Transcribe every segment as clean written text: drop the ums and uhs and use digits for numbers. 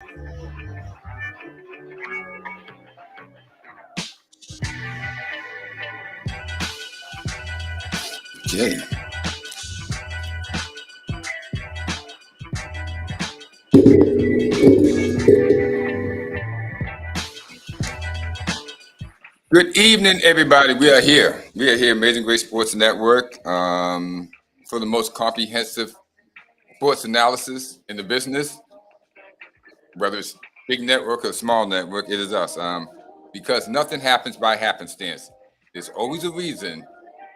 Okay. Good evening, everybody. We are here. We are here, Amazing Great Sports Network, for the most comprehensive sports analysis in the business, whether it's big network or small network. It is us, because nothing happens by happenstance. There's always a reason,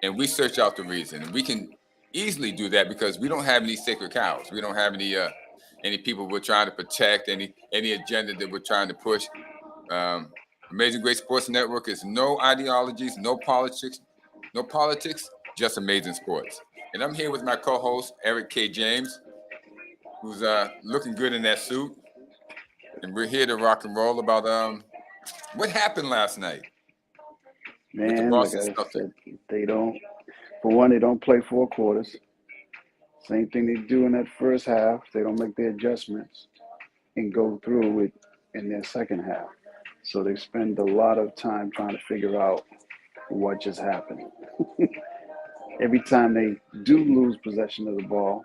and we search out the reason. And we can easily do that because we don't have any sacred cows. We don't have any people we're trying to protect, any agenda that we're trying to push. Um, Amazing Great Sports Network is no ideologies, no politics, just amazing sports. And I'm here with my co-host Erick K. James, who's looking good in that suit, and we're here to rock and roll about what happened last night with the Man, like Boston I Celtics. said, they don't play 4 quarters. Same thing they do in that first half. They don't make their adjustments and go through it in their second half. So they spend a lot of time trying to figure out what just happened. Every time they do lose possession of the ball,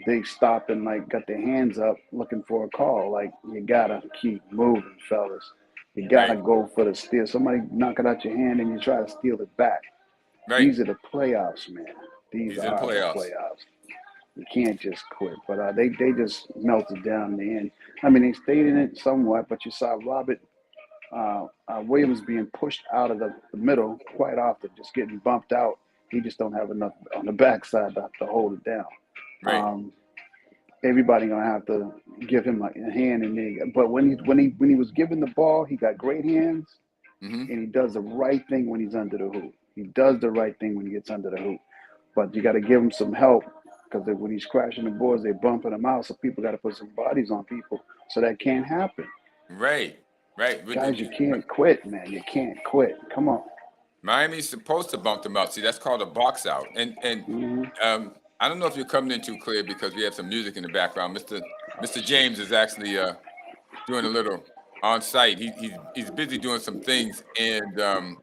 they stop and like got their hands up looking for a call. Like, you gotta keep moving, fellas. You gotta go for the steal. Somebody knock it out your hand and you try to steal it back. Right. These are the playoffs, man. These are the playoffs. You can't just quit. But they just melted down in the end. I mean, they stayed in it somewhat, but you saw Robert Williams being pushed out of the middle quite often, just getting bumped out. He just don't have enough on the backside to hold it down. Right. Everybody gonna have to give him a hand in there. But when he was given the ball, he got great hands, and he does the right thing when he's under the hoop. He does the right thing when he gets under the hoop. But you got to give him some help because when he's crashing the boards, they're bumping him out. So people got to put some bodies on people. So that can't happen. Right. Guys, you can't quit, man. You can't quit. Come on. Miami's supposed to bump them out. See, that's called a box out. And I don't know if you're coming in too clear because we have some music in the background. Mr. James is actually doing a little on site. He's busy doing some things, and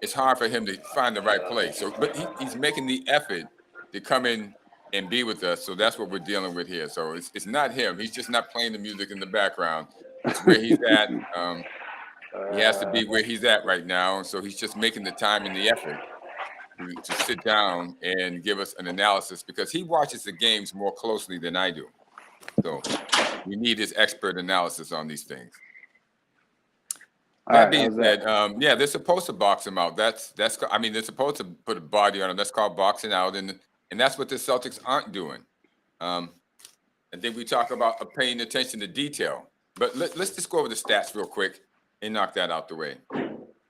it's hard for him to find the right place. So, but he's making the effort to come in and be with us. So that's what we're dealing with here. So it's not him. He's just not playing the music in the background. It's where he's at. He has to be where he's at right now. So he's just making the time and the effort to sit down and give us an analysis because he watches the games more closely than I do. So we need his expert analysis on these things. That being said, yeah, they're supposed to box him out. That's. I mean, they're supposed to put a body on him. That's called boxing out, and that's what the Celtics aren't doing. I think we talk about paying attention to detail, but let's just go over the stats real quick and knock that out the way.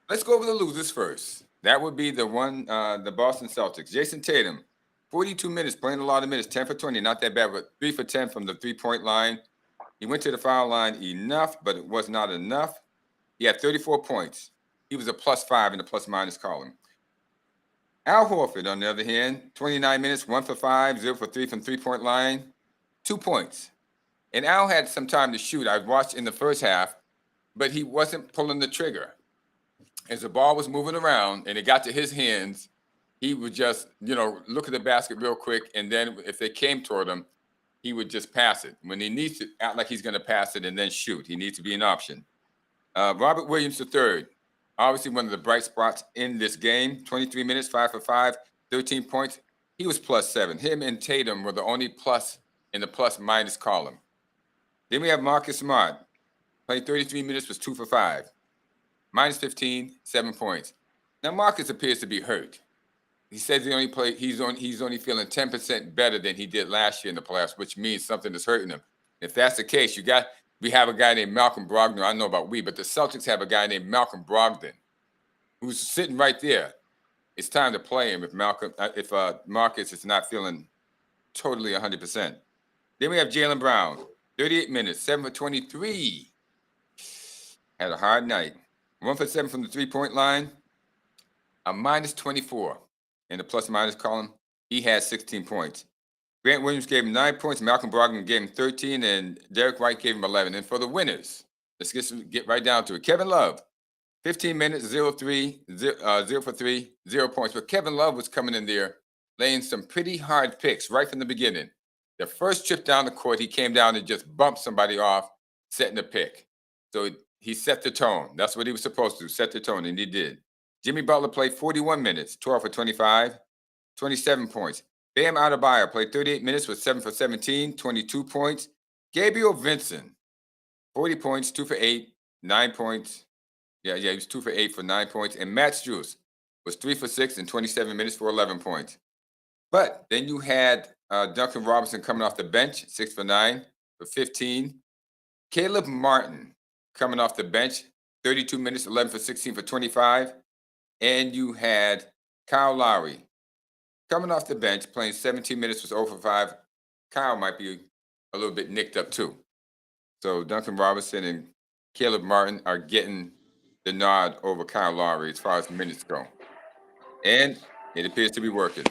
Let's go over the losers first. That would be the Boston Celtics. Jason Tatum, 42 minutes, playing a lot of minutes, 10 for 20, not that bad, but 3 for 10 from the three-point line. He went to the foul line enough, but it was not enough. He had 34 points. He was a +5 in the plus-minus column. Al Horford, on the other hand, 29 minutes, 1 for 5, 0 for 3 from three-point line, 2 points. And Al had some time to shoot. I watched in the first half, but he wasn't pulling the trigger. As the ball was moving around and it got to his hands, he would just, look at the basket real quick, and then if they came toward him, he would just pass it. When he needs to act like he's going to pass it and then shoot, he needs to be an option. Robert Williams III, obviously one of the bright spots in this game. 23 minutes, 5 for 5, 13 points. He was +7. Him and Tatum were the only plus in the plus-minus column. Then we have Marcus Smart. Played 33 minutes, was 2 for 5. -15, 7 points. Now Marcus appears to be hurt. He says he's only feeling 10% better than he did last year in the playoffs, which means something is hurting him. If that's the case, we have a guy named Malcolm Brogdon. I don't know about but the Celtics have a guy named Malcolm Brogdon who's sitting right there. It's time to play him if Marcus is not feeling totally 100%. Then we have Jaylen Brown, 38 minutes, 7 for 23. Had a hard night. 1 for 7 from the three-point line, a -24 in the plus-minus column. He had 16 points. Grant Williams gave him 9 points. Malcolm Brogdon gave him 13, and Derek White gave him 11. And for the winners, let's get right down to it. Kevin Love, 15 minutes, 0 for 3, 0 points. But Kevin Love was coming in there, laying some pretty hard picks right from the beginning. The first trip down the court, he came down and just bumped somebody off, setting the pick. So he set the tone. That's what he was supposed to, set the tone, and he did. Jimmy Butler played 41 minutes, 12 for 25, 27 points. Bam Adebayo played 38 minutes with 7 for 17, 22 points. Gabriel Vincent, 40 points, 2 for 8, 9 points. Yeah, he was 2 for 8 for 9 points. And Matt Strus was 3 for 6 in 27 minutes for 11 points. But then you had Duncan Robinson coming off the bench, 6 for 9 for 15. Caleb Martin coming off the bench, 32 minutes, 11 for 16 for 25. And you had Kyle Lowry coming off the bench, playing 17 minutes, was 0 for 5. Kyle might be a little bit nicked up too. So Duncan Robinson and Caleb Martin are getting the nod over Kyle Lowry as far as minutes go. And it appears to be working.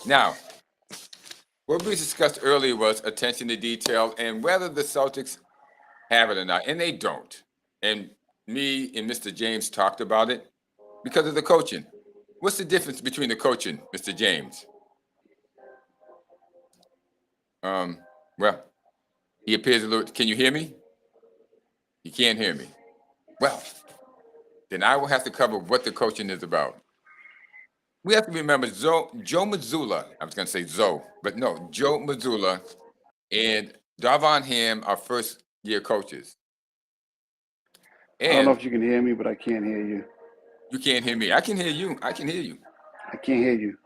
Now, what we discussed earlier was attention to detail and whether the Celtics have it or not. And they don't. And me and Mr. James talked about it because of the coaching. What's the difference between the coaching, Mr. James? Well, he appears a little. Can you hear me? You can't hear me. Well, then I will have to cover what the coaching is about. We have to remember Joe Mazzulla. I was going to say Zoe, but no, Joe Mazzulla and Darvon Ham are first-year coaches. I don't know And if you can hear me, but I can't hear you. you can't hear me. I can hear you. I can hear you. I can't hear you.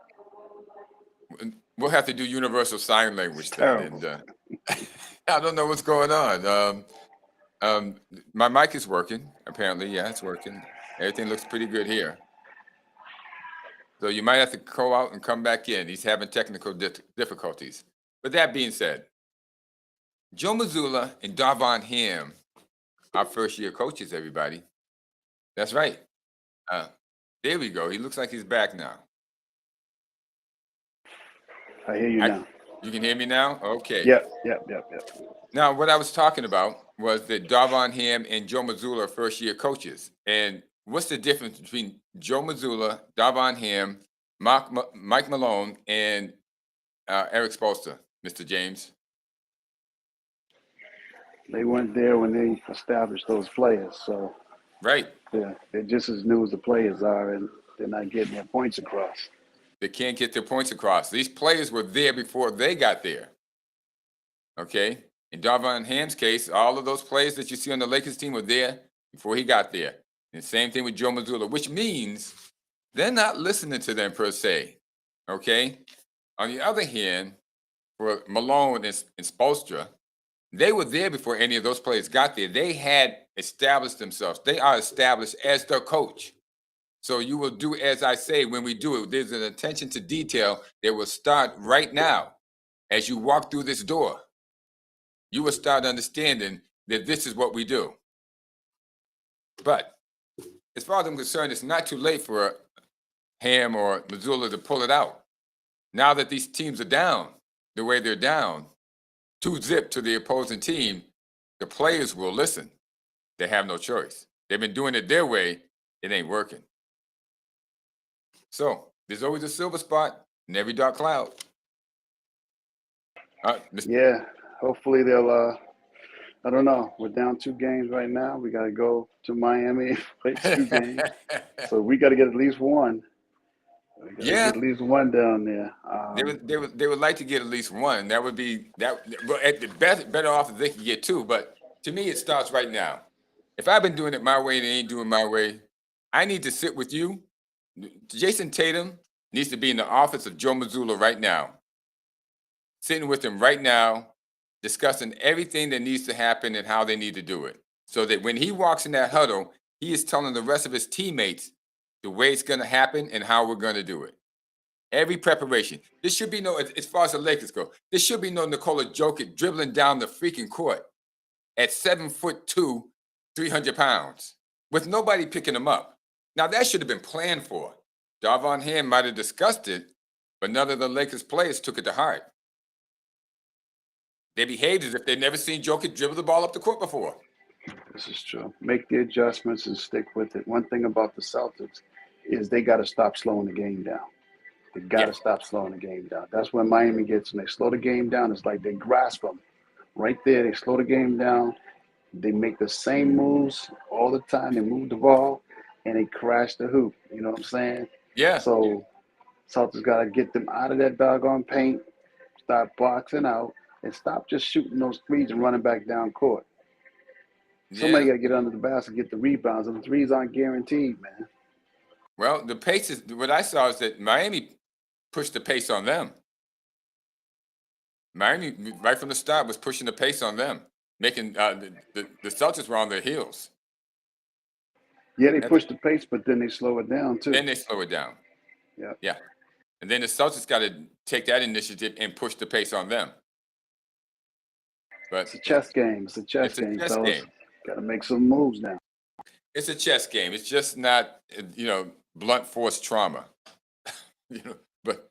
We'll have to do universal sign language then. Terrible. And I don't know what's going on. My mic is working. Apparently, yeah, it's working. Everything looks pretty good here. So you might have to go out and come back in. He's having technical difficulties. But that being said, Joe Mazzulla and Darvon Ham are first-year coaches, everybody. That's right. There we go. He looks like he's back now. I hear you now. You can hear me now? Okay. Yep. Now, what I was talking about was that Darvon Ham and Joe Mazzulla are first-year coaches. And what's the difference between Joe Mazzulla, Darvon Ham, Mike Malone, and Erick Spoelstra, Mr. James? They weren't there when they established those players, so Right. they're just as new as the players are, and they're not getting their points across. They can't get their points across. These players were there before they got there. Okay? In Darvon Ham's case, all of those players that you see on the Lakers team were there before he got there. And same thing with Joe Mazzulla, which means they're not listening to them per se. Okay? On the other hand, for Malone and Spoelstra, they were there before any of those players got there. They had established themselves. They are established as the coach. So you will do as I say when we do it. There's an attention to detail that will start right now. As you walk through this door, you will start understanding that this is what we do. But as far as I'm concerned, it's not too late for Ham or Mazzulla to pull it out. Now that these teams are down the way they're down, 2-0 to the opposing team, the players will listen. They have no choice. They've been doing it their way. It ain't working. So there's always a silver spot in every dark cloud. Yeah, hopefully they'll. I don't know. We're down 2 games right now. We got to go to Miami and play 2 games. So we got to get at least one. Yeah, get at least one down there. they would like to get at least one. That would be that. Well, at the better off if they could get 2. But to me, it starts right now. If I've been doing it my way and they ain't doing my way, I need to sit with you. Jason Tatum needs to be in the office of Joe Mazzulla right now, sitting with him right now, discussing everything that needs to happen and how they need to do it. So that when he walks in that huddle, he is telling the rest of his teammates the way it's going to happen and how we're going to do it. Every preparation. There should be no, as far as the Lakers go, there should be no Nikola Jokic dribbling down the freaking court at 7'2", 300 pounds with nobody picking him up. Now, that should have been planned for. Darvon Ham might have discussed it, but none of the Lakers players took it to heart. They behaved as if they'd never seen Jokic dribble the ball up the court before. This is true. Make the adjustments and stick with it. One thing about the Celtics is they got to stop slowing the game down. They got to stop slowing the game down. That's when Miami gets when they slow the game down. It's like they grasp them right there. They slow the game down. They make the same moves all the time. They move the ball and they crash the hoop. You know what I'm saying? Yeah. So Celtics got to get them out of that doggone paint, start boxing out, and stop just shooting those threes and running back down court. Somebody got to get under the basket, get the rebounds, and the threes aren't guaranteed, man. Well, the pace is what I saw is that Miami pushed the pace on them. Miami, right from the start, was pushing the pace on them, making the Celtics were on their heels. Yeah, they push the pace, but then they slow it down too. Then they slow it down. Yeah. Yeah. And then the Celtics got to take that initiative and push the pace on them. But it's a chess game. It's a chess game, fellas. Got to make some moves now. It's a chess game. It's just not, blunt force trauma. But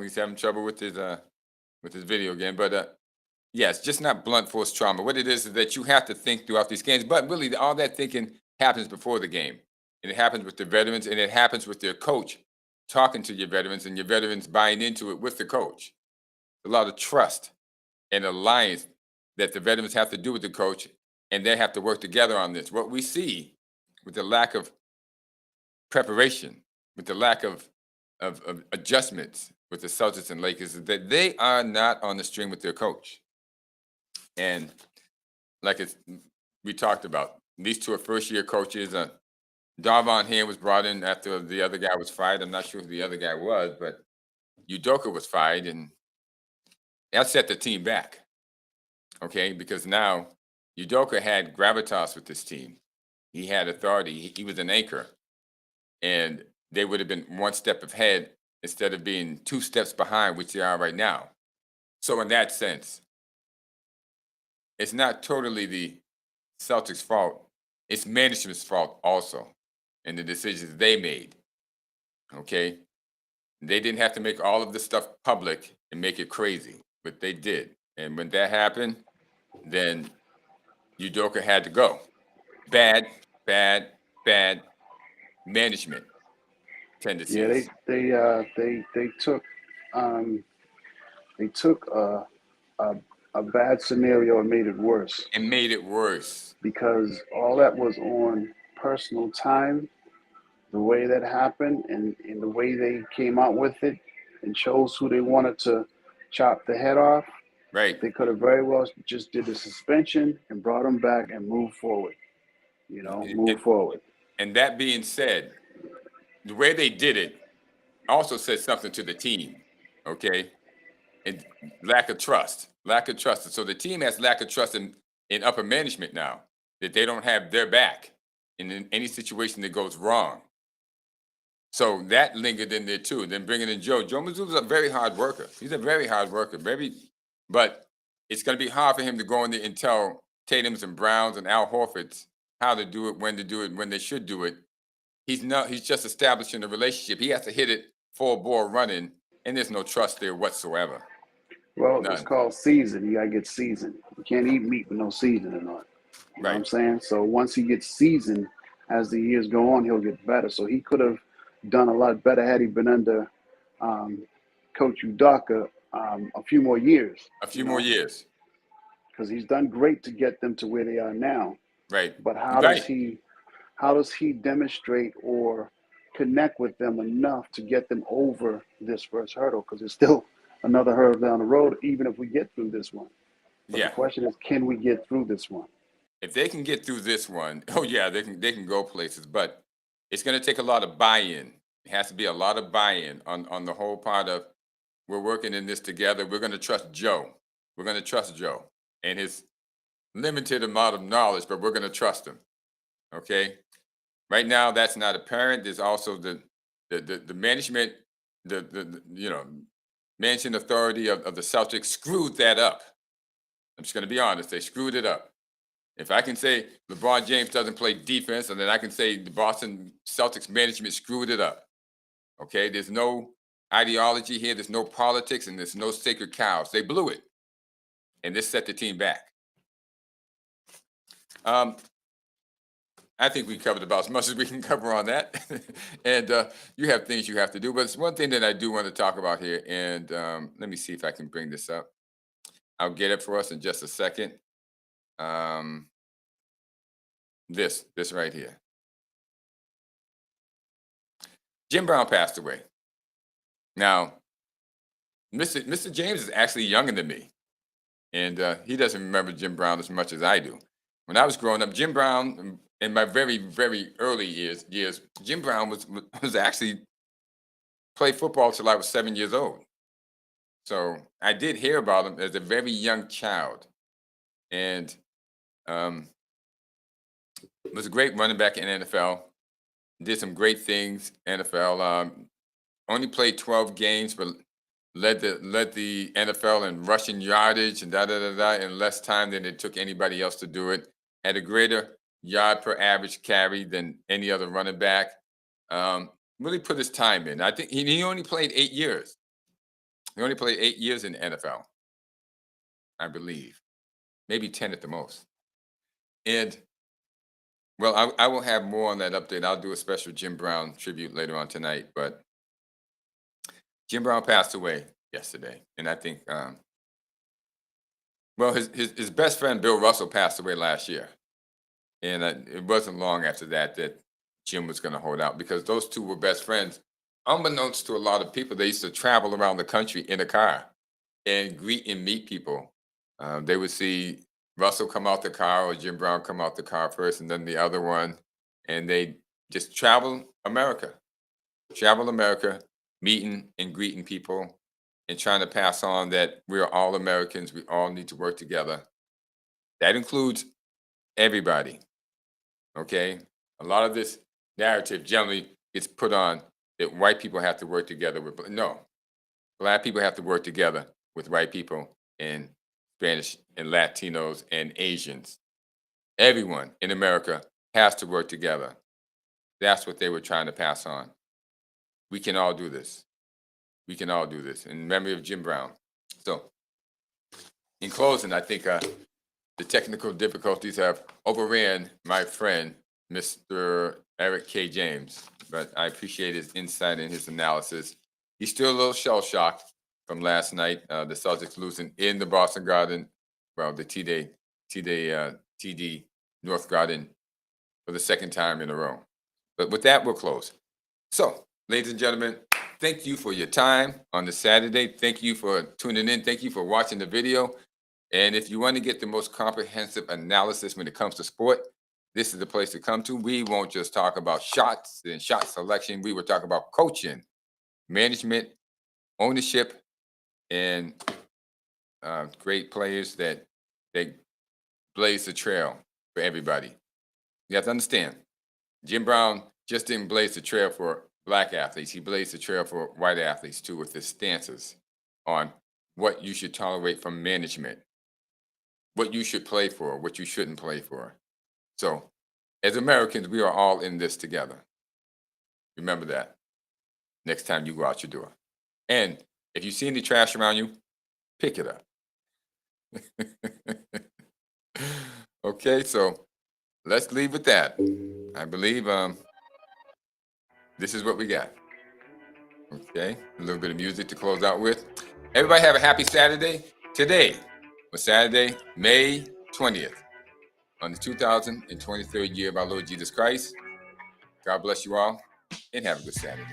he's having trouble with his video game. But yeah, it's just not blunt force trauma. What it is that you have to think throughout these games. But really, all that thinking happens before the game, and it happens with the veterans, and it happens with their coach talking to your veterans, and your veterans buying into it with the coach. A lot of trust and alliance that the veterans have to do with the coach, and they have to work together on this. What we see with the lack of preparation, with the lack of adjustments with the Celtics and Lakers, is that they are not on the string with their coach. And like we talked about, these two are first-year coaches. Darvon Ham was brought in after the other guy was fired. I'm not sure who the other guy was, but Udoka was fired, and that set the team back. Okay, because now Udoka had gravitas with this team. He had authority. He was an anchor, and they would have been one step ahead instead of being two steps behind, which they are right now. So in that sense, it's not totally the Celtics' fault. It's management's fault also, and the decisions they made. Okay, they didn't have to make all of this stuff public and make it crazy, but they did. And when that happened, then Udoka had to go. Bad management tendencies. Yeah, they took a bad scenario and made it worse. Because all that was on personal time, the way that happened, and the way they came out with it, and chose who they wanted to chop the head off. Right. They could have very well just did the suspension and brought him back and moved forward. Move forward. And that being said, the way they did it also said something to the team, okay? And lack of trust. So the team has lack of trust in upper management now, that they don't have their back in any situation that goes wrong. So that lingered in there too. And then bringing in Joe. Joe Mazzulla's a very hard worker. He's a very hard worker, but it's going to be hard for him to go in there and tell Tatum's and Browns and Al Horford's how to do it, when they should do it. He's just establishing a relationship. He has to hit it full bore running, and there's no trust there whatsoever. Well, It's called season. You got to get seasoned. You can't eat meat with no seasoning on it. You know what I'm saying? So once he gets seasoned, as the years go on, he'll get better. So he could have done a lot better had he been under Coach Udoka a few more years. Because he's done great to get them to where they are now. Right. But how does he demonstrate or connect with them enough to get them over this first hurdle? Because it's still another hurdle down the road, even if we get through this one. But the question is, can we get through this one? If they can get through this one, they can go places. But it's going to take a lot of buy-in. It has to be a lot of buy-in on the whole part of, we're working in this together. We're going to trust Joe. And his limited amount of knowledge, but we're going to trust him. Okay. Right now, that's not apparent. There's also the management, management authority of the Celtics screwed that up. I'm just going to be honest. They screwed it up. If I can say LeBron James doesn't play defense, and then I can say the Boston Celtics management screwed it up. Okay. There's no ideology here. There's no politics and there's no sacred cows. They blew it, and this set the team back. I think we covered about as much as we can cover on that. And you have things you have to do, but it's one thing that I do want to talk about here. And let me see if I can bring this up. I'll get it for us in just a second. This right here. Jim Brown passed away. Now, Mr. James is actually younger than me, and he doesn't remember Jim Brown as much as I do. When I was growing up, Jim Brown, in my very, very early years, Jim Brown was actually played football till I was 7 years old. So I did hear about him as a very young child, and was a great running back in NFL. Did some great things NFL. Only played 12 games, but led the NFL in rushing yardage and in less time than it took anybody else to do it. Had a greater yard per average carry than any other running back. Really put his time in. I think he only played 8 years. He only played 8 years in the NFL, I believe, maybe 10 at the most. And well, I will have more on that update. I'll do a special Jim Brown tribute later on tonight. But Jim Brown passed away yesterday, and I think, well, his best friend Bill Russell passed away last year, and it wasn't long after that Jim was going to hold out, because those two were best friends. Unbeknownst to a lot of people, they used to travel around the country in a car and greet and meet people. They would see Russell come out the car or Jim Brown come out the car first, and then the other one, and they just travel America, meeting and greeting people and trying to pass on that we are all Americans. We all need to work together. That includes everybody. Okay? A lot of this narrative generally gets put on that white people have to work together with, no. Black people have to work together with white people and Spanish and Latinos and Asians. Everyone in America has to work together. That's what they were trying to pass on. We can all do this. We can all do this in memory of Jim Brown. So, in closing, I think the technical difficulties have overran my friend, Mr. Erick K. James, but I appreciate his insight and his analysis. He's still a little shell-shocked from last night, the Celtics losing in the Boston Garden, well, the TD North Garden for the second time in a row. But with that, we'll close. So, ladies and gentlemen, thank you for your time on this Saturday. Thank you for tuning in. Thank you for watching the video. And if you want to get the most comprehensive analysis when it comes to sport, this is the place to come to. We won't just talk about shots and shot selection. We will talk about coaching, management, ownership, and great players that they blaze the trail for everybody. You have to understand, Jim Brown just didn't blaze the trail for Black athletes. He blazed the trail for white athletes too, with his stances on what you should tolerate from management, what you should play for, what you shouldn't play for. So, as Americans, we are all in this together. Remember that next time you go out your door. And if you see any trash around you, pick it up. Okay, so let's leave with that. I believe this is what we got. Okay, a little bit of music to close out with. Everybody have a happy Saturday. Today was Saturday, May 20th, on the 2023rd year of our Lord Jesus Christ. God bless you all, and have a good Saturday.